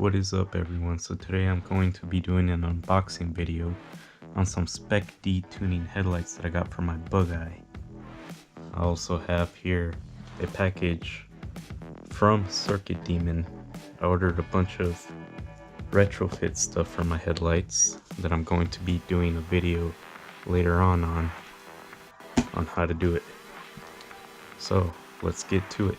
What is up everyone? So today I'm going to be doing an unboxing video on some Spec D tuning headlights that I got from my bug eye. I also have here a package from Circuit Demon. I ordered a bunch of retrofit stuff for my headlights that I'm going to be doing a video later on how to do it. So let's get to it.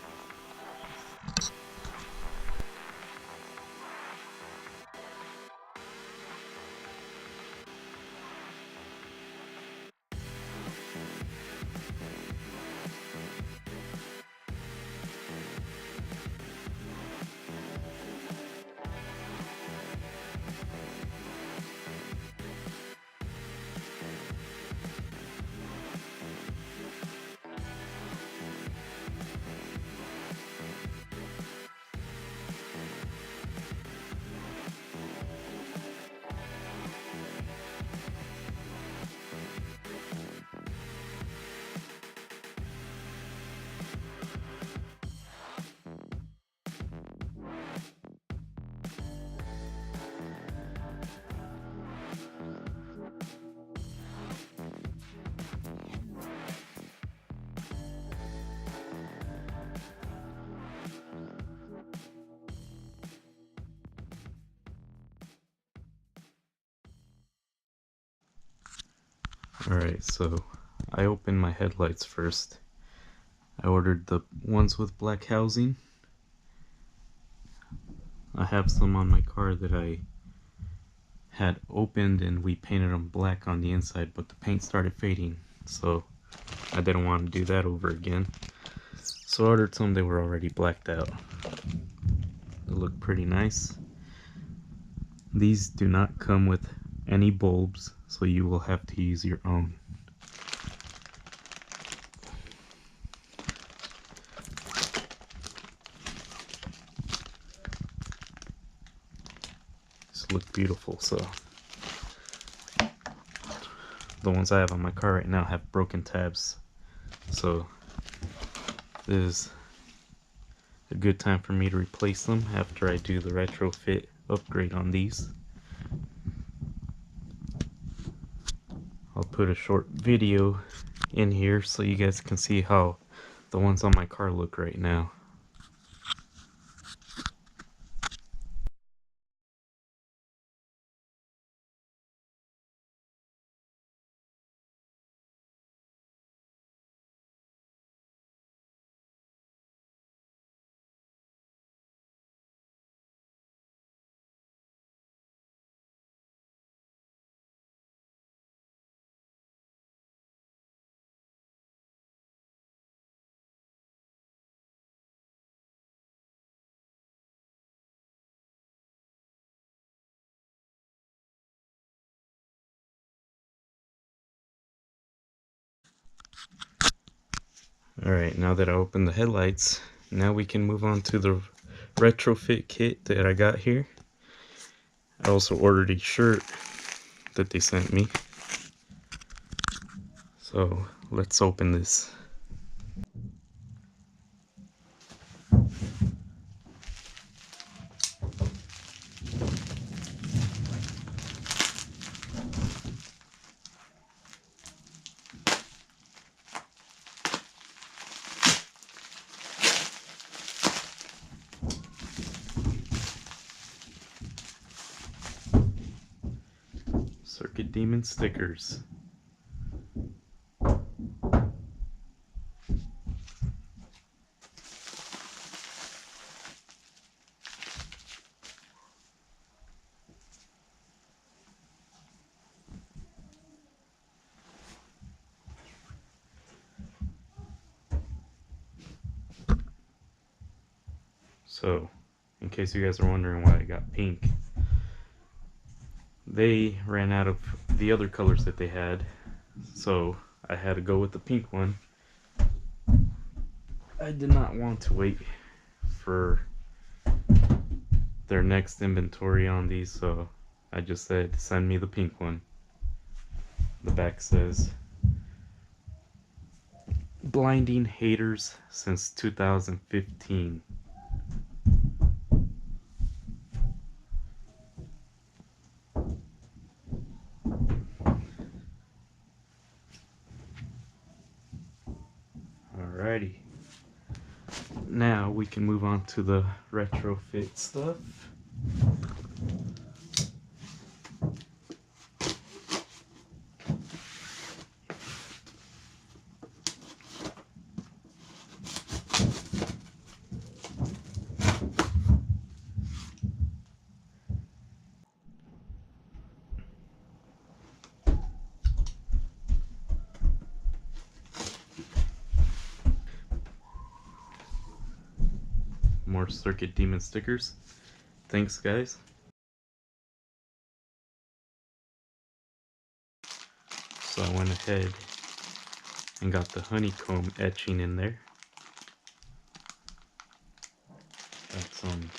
Alright, so I opened my headlights first. I ordered the ones with black housing. I have some on my car that I had opened and we painted them black on the inside, but the paint started fading, so I didn't want to do that over again. So I ordered some that were already blacked out. They look pretty nice. These do not come with any bulbs, so you will have to use your own. These look beautiful. So the ones I have on my car right now have broken tabs, so this is a good time for me to replace them after I do the retrofit upgrade on these. I'll put a short video in here so you guys can see how the ones on my car look right now. Alright, now that I opened the headlights, now we can move on to the retrofit kit that I got here. I also ordered a shirt that they sent me. So let's open this. Circuit Demon stickers. So, in case you guys are wondering why I got pink, they ran out of the other colors that they had, so I had to go with the pink one. I did not want to wait for their next inventory on these, so I just said send me the pink one. The back says, blinding haters since 2015. Alrighty. Now we can move on to the retrofit stuff. More Circuit Demon stickers. Thanks, guys. So I went ahead and got the honeycomb etching in there. Got some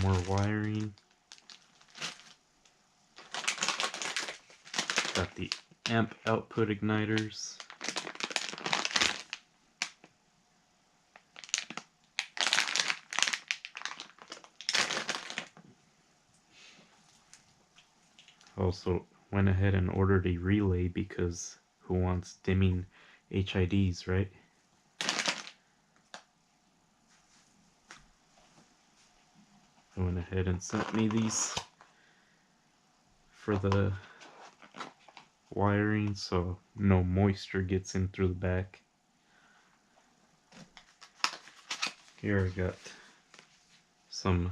more wiring. Got the amp output igniters. Also went ahead and ordered a relay because who wants dimming HIDs, right? I went ahead and sent me these for the wiring so no moisture gets in through the back. Here I got some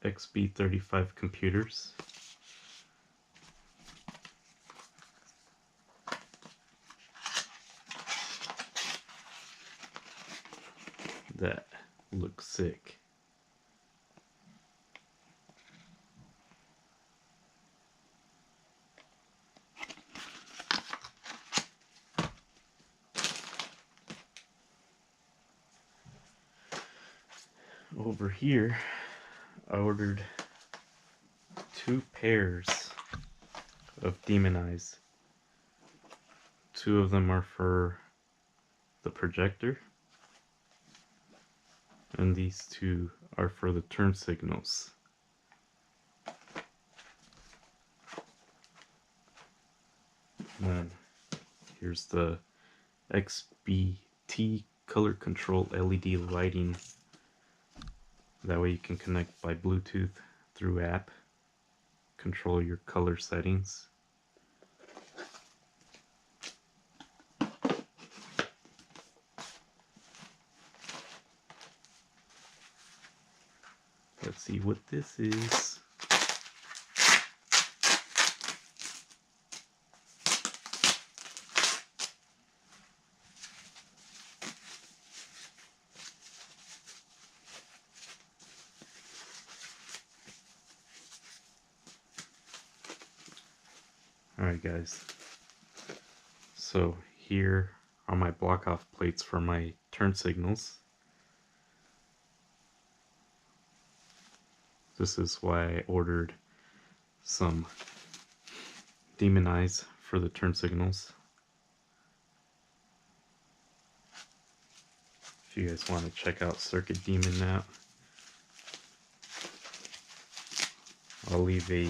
XB35 computers. That looks sick. Over here, I ordered 2 pairs of demon eyes. 2 of them are for the projector, and these 2 are for the turn signals. And then here's the XBT color control LED lighting. That way you can connect by Bluetooth through app, control your color settings. Let's see what this is. Alright guys, so here are my block off plates for my turn signals. This is why I ordered some demon eyes for the turn signals. If you guys want to check out Circuit Demon now, I'll leave a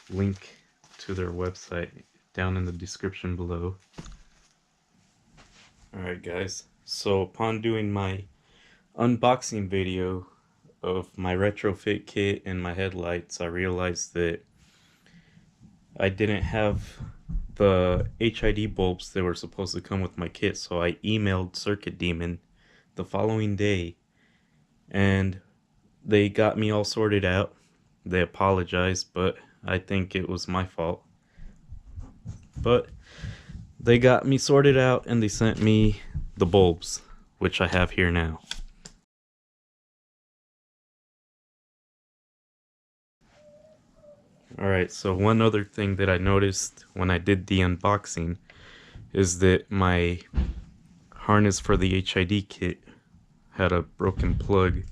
link to their website down in the description below. Alright guys, so upon doing my unboxing video of my retrofit kit and my headlights, I realized that I didn't have the HID bulbs that were supposed to come with my kit, so I emailed Circuit Demon the following day and they got me all sorted out. They apologized, but I think it was my fault. But they got me sorted out and they sent me the bulbs, which I have here now. Alright, so one other thing that I noticed when I did the unboxing is that my harness for the HID kit had a broken plug.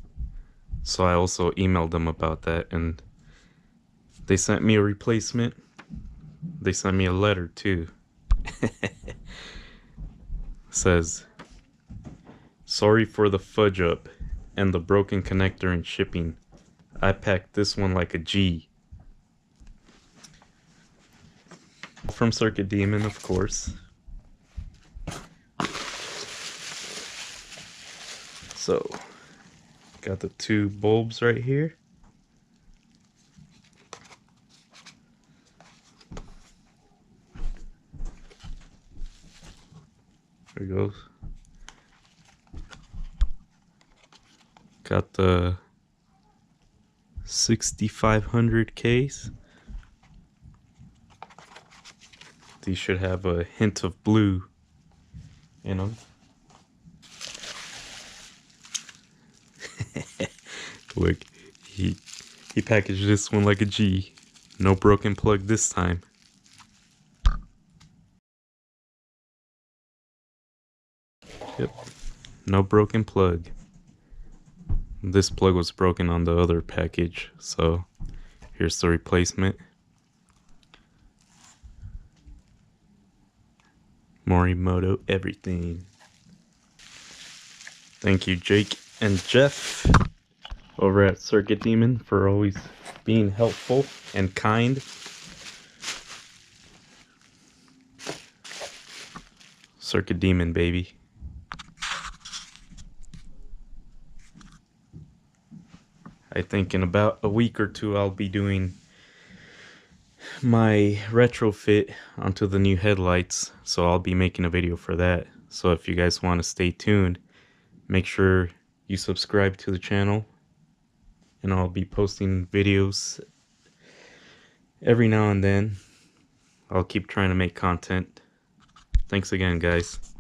So I also emailed them about that and they sent me a replacement. They sent me a letter too. Says, sorry for the fudge up and the broken connector and shipping. I packed this one like a G. from Circuit Demon, of course. So, got the two bulbs right here. There it goes. Got the 6500 case. These should have a hint of blue in them. Look, he packaged this one like a G. No broken plug this time. Yep, no broken plug. This plug was broken on the other package, so here's the replacement. Morimoto everything. Thank you, Jake and Jeff over at Circuit Demon for always being helpful and kind. Circuit Demon, baby. I think in about a week or two I'll be doing my retrofit onto the new headlights, so I'll be making a video for that. So if you guys want to stay tuned, make sure you subscribe to the channel, and I'll be posting videos every now and then. I'll keep trying to make content. Thanks again, guys.